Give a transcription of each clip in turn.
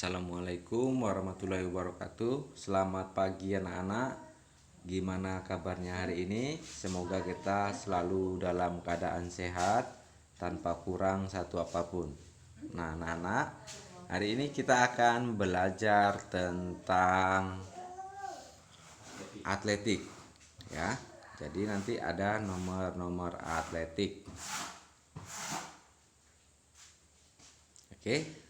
Assalamualaikum warahmatullahi wabarakatuh. Selamat pagi anak-anak. Gimana kabarnya hari ini? Semoga kita selalu dalam keadaan sehat tanpa kurang satu apapun. Nah anak-anak, hari ini kita akan belajar tentang atletik ya. Jadi nanti ada nomor-nomor atletik. Oke.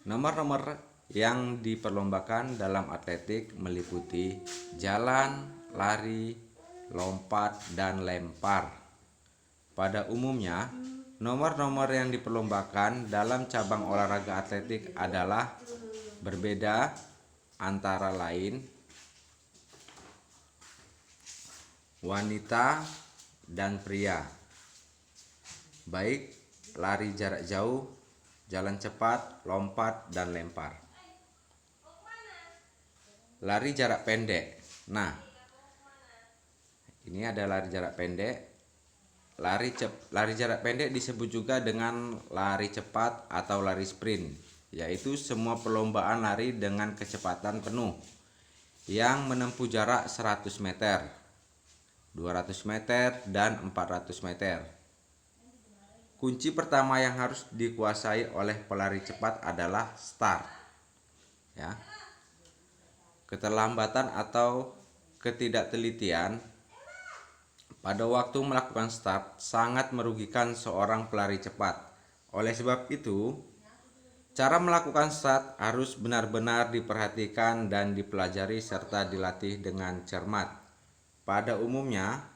Nomor-nomor yang diperlombakan dalam atletik meliputi jalan, lari, lompat, dan lempar. Pada umumnya, nomor-nomor yang diperlombakan dalam cabang olahraga atletik adalah berbeda antara lain wanita dan pria. Baik lari jarak jauh, jalan cepat, lompat, dan lempar. Lari jarak pendek. Nah, ini ada lari jarak pendek. Lari jarak pendek disebut juga dengan lari cepat atau lari sprint, yaitu semua perlombaan lari dengan kecepatan penuh yang menempuh jarak 100 meter, 200 meter, dan 400 meter. Kunci pertama yang harus dikuasai oleh pelari cepat adalah start. Ya. Keterlambatan atau ketidaktelitian pada waktu melakukan start sangat merugikan seorang pelari cepat. Oleh sebab itu, cara melakukan start harus benar-benar diperhatikan dan dipelajari serta dilatih dengan cermat. Pada umumnya,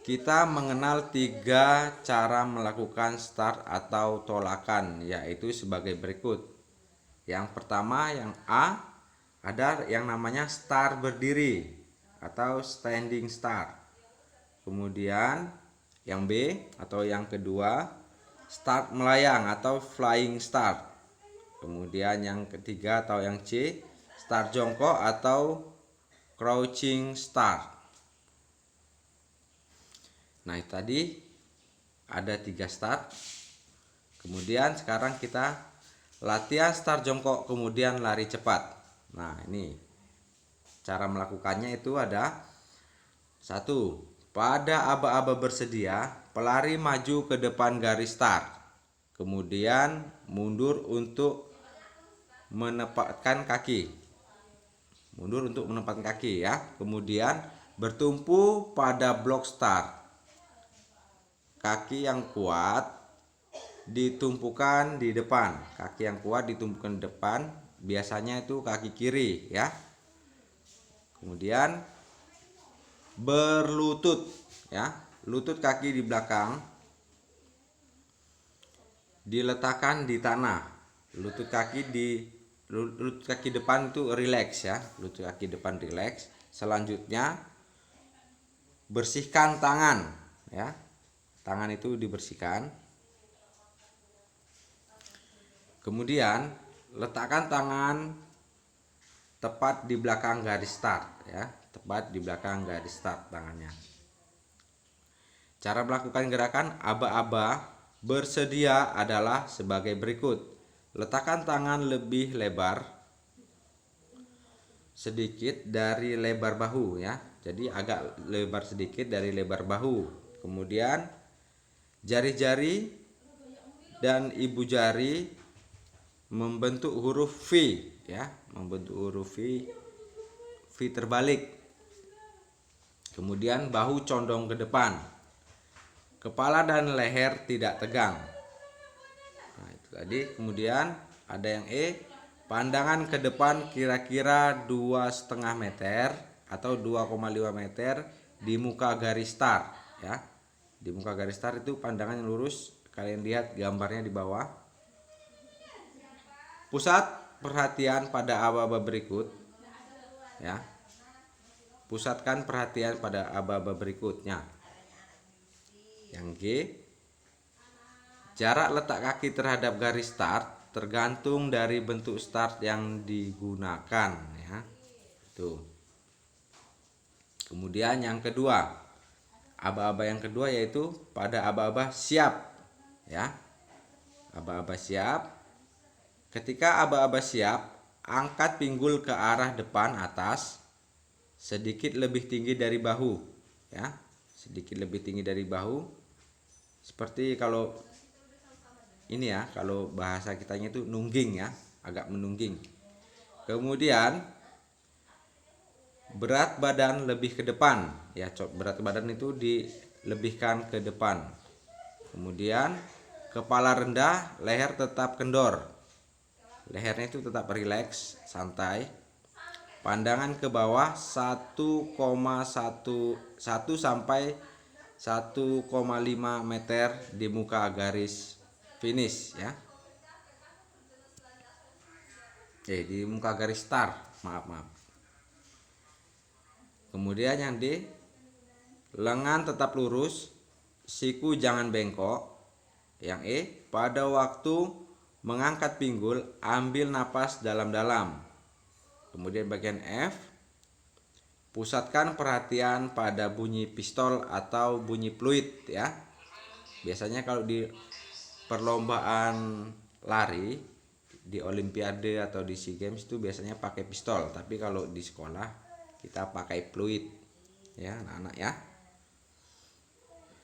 kita mengenal 3 cara melakukan start atau tolakan, yaitu sebagai berikut. Yang pertama, yang A, ada yang namanya start berdiri atau standing start. Kemudian yang B atau yang kedua, start melayang atau flying start. Kemudian yang ketiga atau yang C, start jongkok atau crouching start. Nah tadi ada 3 start. Kemudian sekarang kita latihan start jongkok kemudian lari cepat. Nah ini cara melakukannya itu ada 1. Pada aba-aba bersedia, pelari maju ke depan garis start. Kemudian mundur untuk menempatkan kaki. Mundur untuk menempatkan kaki ya. Kemudian bertumpu pada blok start. Kaki yang kuat ditumpukan di depan. Kaki yang kuat ditumpukan di depan, biasanya itu kaki kiri ya. Kemudian berlutut ya. Lutut kaki di belakang diletakkan di tanah. Lutut kaki depan itu rileks ya. Lutut kaki depan rileks. Selanjutnya bersihkan tangan ya. Tangan itu dibersihkan. Kemudian letakkan tangan tepat di belakang garis start ya, tepat di belakang garis start tangannya. Cara melakukan gerakan aba-aba bersedia adalah sebagai berikut. Letakkan tangan lebih lebar sedikit dari lebar bahu ya. Jadi agak lebar sedikit dari lebar bahu. Kemudian jari-jari dan ibu jari membentuk huruf V ya, membentuk huruf V terbalik. Kemudian bahu condong ke depan. Kepala dan leher tidak tegang. Nah, itu tadi. Kemudian ada yang E, pandangan ke depan kira-kira 2,5 meter atau 2,5 meter di muka garis start ya. Di muka garis start itu pandangan yang lurus. Kalian lihat gambarnya di bawah. Pusat perhatian pada aba-aba berikut ya. Pusatkan perhatian pada aba-aba berikutnya. Yang G, jarak letak kaki terhadap garis start tergantung dari bentuk start yang digunakan ya. Tuh. Kemudian yang kedua, aba-aba yang kedua yaitu pada aba-aba siap ya. Aba-aba siap, Ketika aba-aba siap, angkat pinggul ke arah depan atas, sedikit lebih tinggi dari bahu, ya, sedikit lebih tinggi dari bahu. Seperti kalau ini ya, kalau bahasa kitanya itu nungging ya, agak menungging. Kemudian berat badan lebih ke depan, ya, berat badan itu dilebihkan ke depan. Kemudian kepala rendah, leher tetap kendor. Lehernya itu tetap rileks, santai. Pandangan ke bawah 1,1 sampai 1,5 meter di muka garis finish ya. Di muka garis start, maaf. Kemudian yang D, lengan tetap lurus, siku jangan bengkok. Yang E, pada waktu mengangkat pinggul, ambil napas dalam-dalam. Kemudian bagian F, pusatkan perhatian pada bunyi pistol atau bunyi fluid ya. Biasanya kalau di perlombaan lari, di olimpiade atau di SEA Games itu biasanya pakai pistol, tapi kalau di sekolah kita pakai fluid ya, anak-anak ya.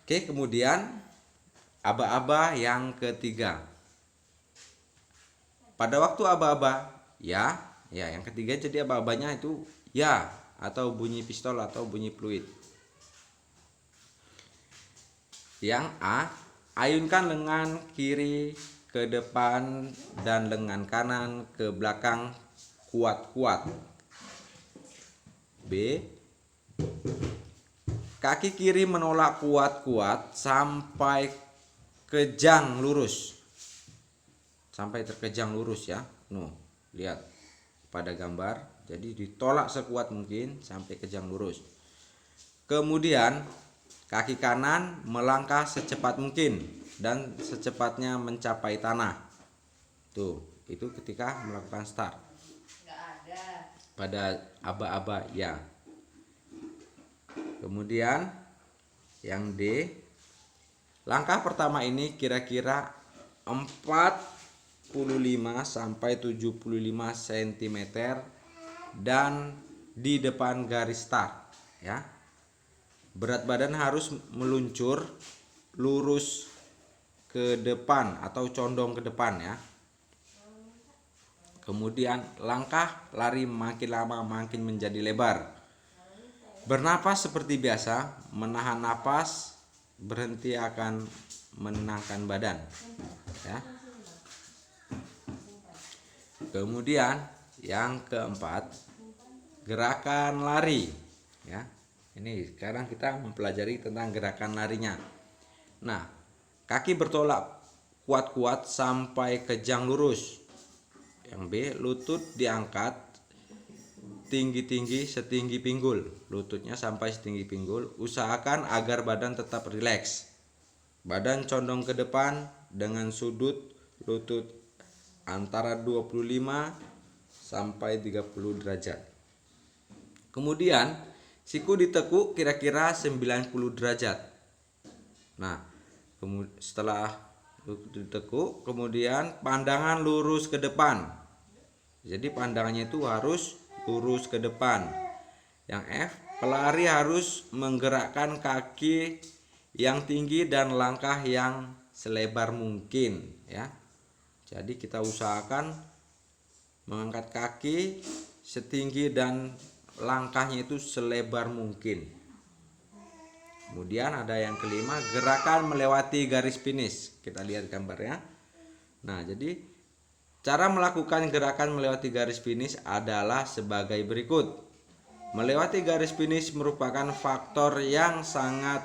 Oke, kemudian aba-aba yang ketiga. Pada waktu aba-aba ya, yang ketiga jadi aba-abanya itu ya atau bunyi pistol atau bunyi fluid. Yang A, ayunkan lengan kiri ke depan dan lengan kanan ke belakang kuat-kuat. B, kaki kiri menolak kuat-kuat sampai kejang lurus. Sampai terkejang lurus ya. Lihat pada gambar. Jadi ditolak sekuat mungkin sampai kejang lurus. Kemudian kaki kanan melangkah secepat mungkin dan secepatnya mencapai tanah. Itu ketika melakukan start. Pada aba-aba ya. Kemudian yang D, langkah pertama ini kira-kira 45 sampai 75 cm dan di depan garis start ya. Berat badan harus meluncur lurus ke depan atau condong ke depan ya. Kemudian langkah lari makin lama makin menjadi lebar. Bernapas seperti biasa, menahan napas, berhenti akan menenangkan badan ya. Kemudian yang keempat, gerakan lari ya. Ini sekarang kita mempelajari tentang gerakan larinya. Nah, kaki bertolak kuat-kuat sampai kejang lurus. Yang B, lutut diangkat tinggi-tinggi setinggi pinggul. Lututnya sampai setinggi pinggul. Usahakan agar badan tetap rileks. Badan condong ke depan dengan sudut lutut antara 25 sampai 30 derajat. Kemudian siku ditekuk kira-kira 90 derajat. Nah, setelah ditekuk, kemudian pandangan lurus ke depan. Jadi pandangannya itu harus lurus ke depan. Yang F, pelari harus menggerakkan kaki yang tinggi dan langkah yang selebar mungkin ya. Jadi kita usahakan mengangkat kaki setinggi dan langkahnya itu selebar mungkin. Kemudian ada yang kelima, gerakan melewati garis finish. Kita lihat gambarnya. Nah, jadi cara melakukan gerakan melewati garis finish adalah sebagai berikut. Melewati garis finish merupakan faktor yang sangat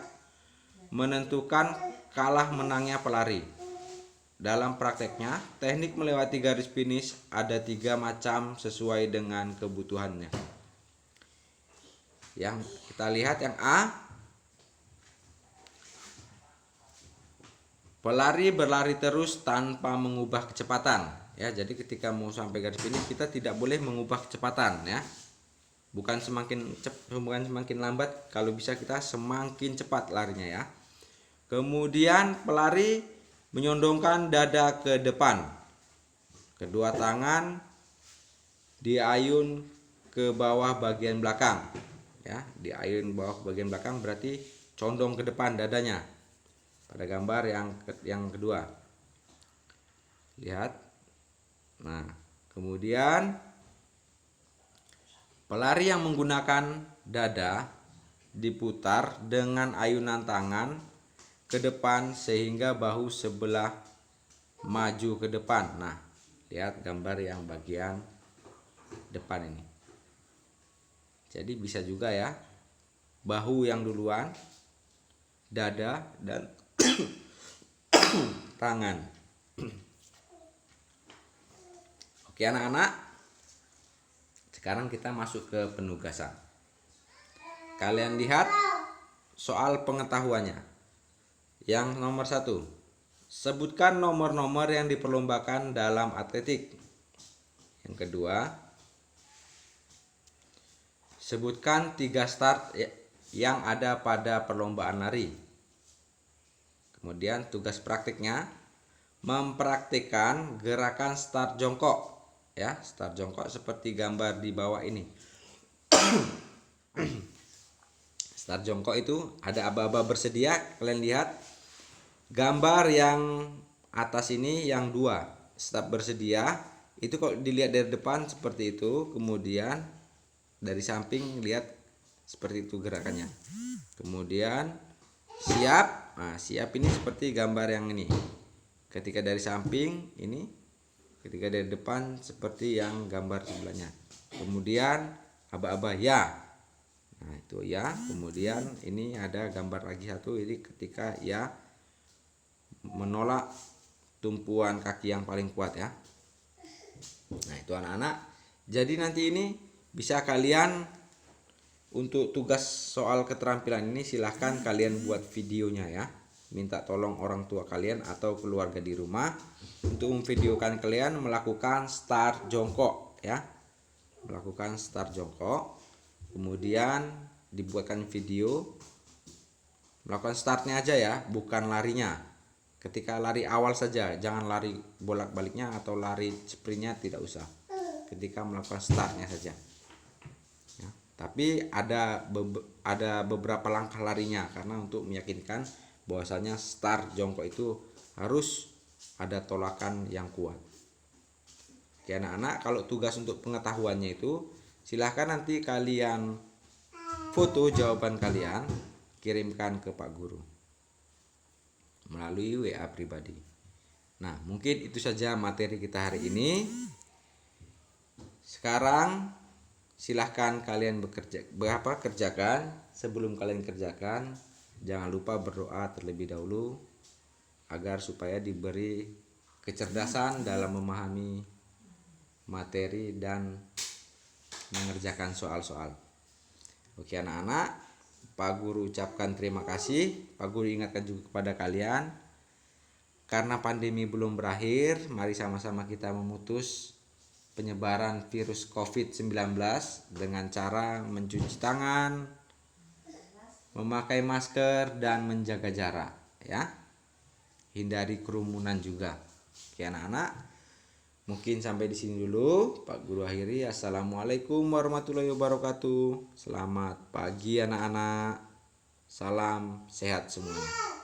menentukan kalah menangnya pelari. Dalam prakteknya, teknik melewati garis finish ada 3 macam sesuai dengan kebutuhannya. Yang kita lihat yang A, pelari berlari terus tanpa mengubah kecepatan. Ya, jadi ketika mau sampai garis finish kita tidak boleh mengubah kecepatan ya. Bukan semakin lambat, kalau bisa kita semakin cepat larinya ya. Kemudian pelari menyondongkan dada ke depan. Kedua tangan diayun ke bawah bagian belakang. Ya, diayun bawah bagian belakang berarti condong ke depan dadanya. Pada gambar yang kedua. Lihat. Nah, kemudian pelari yang menggunakan dada diputar dengan ayunan tangan ke depan sehingga bahu sebelah maju ke depan. Nah, lihat gambar yang bagian depan ini. Jadi bisa juga ya, bahu yang duluan, dada, dan tangan. Oke anak-anak, sekarang kita masuk ke penugasan. Kalian lihat soal pengetahuannya. Yang nomor 1, sebutkan nomor-nomor yang diperlombakan dalam atletik. Yang kedua, sebutkan 3 start yang ada pada perlombaan lari. Kemudian tugas praktiknya mempraktikkan gerakan start jongkok. Ya, start jongkok seperti gambar di bawah ini. Start jongkok itu ada aba-aba bersedia. Kalian lihat gambar yang atas ini yang 2 start bersedia. Itu kalau dilihat dari depan seperti itu, kemudian dari samping lihat seperti itu gerakannya. Kemudian siap. Nah, siap ini seperti gambar yang ini. Ketika dari samping ini, ketika dari depan seperti yang gambar sebelahnya. Kemudian aba-aba ya. Nah, itu ya. Kemudian ini ada gambar lagi satu, ini ketika ya menolak tumpuan kaki yang paling kuat ya. Nah, itu anak-anak. Jadi nanti ini bisa kalian untuk tugas soal keterampilan ini silahkan kalian buat videonya ya. Minta tolong orang tua kalian atau keluarga di rumah untuk memvideokan kalian melakukan start jongkok ya. Melakukan start jongkok. Kemudian dibuatkan video melakukan startnya aja ya, bukan larinya. Ketika lari awal saja, jangan lari bolak-baliknya atau lari sprintnya, tidak usah. Ketika melakukan startnya saja. Ya, tapi ada beberapa langkah larinya karena untuk meyakinkan bahwasanya start jongkok itu harus ada tolakan yang kuat. Oke anak-anak, kalau tugas untuk pengetahuannya itu silahkan nanti kalian foto jawaban kalian, kirimkan ke Pak Guru melalui WA pribadi. Nah, mungkin itu saja materi kita hari ini. Sekarang silahkan kalian kerjakan. Sebelum kalian kerjakan, jangan lupa berdoa terlebih dahulu agar supaya diberi kecerdasan dalam memahami materi dan mengerjakan soal-soal. Oke anak-anak, Pak Guru ucapkan terima kasih. Pak Guru ingatkan juga kepada kalian, karena pandemi belum berakhir, mari sama-sama kita memutus penyebaran virus COVID-19 dengan cara mencuci tangan, memakai masker, dan menjaga jarak ya. Hindari kerumunan juga. Oke anak-anak, mungkin sampai di sini dulu Pak Guru akhiri. Assalamualaikum warahmatullahi wabarakatuh. Selamat pagi anak-anak. Salam sehat semuanya.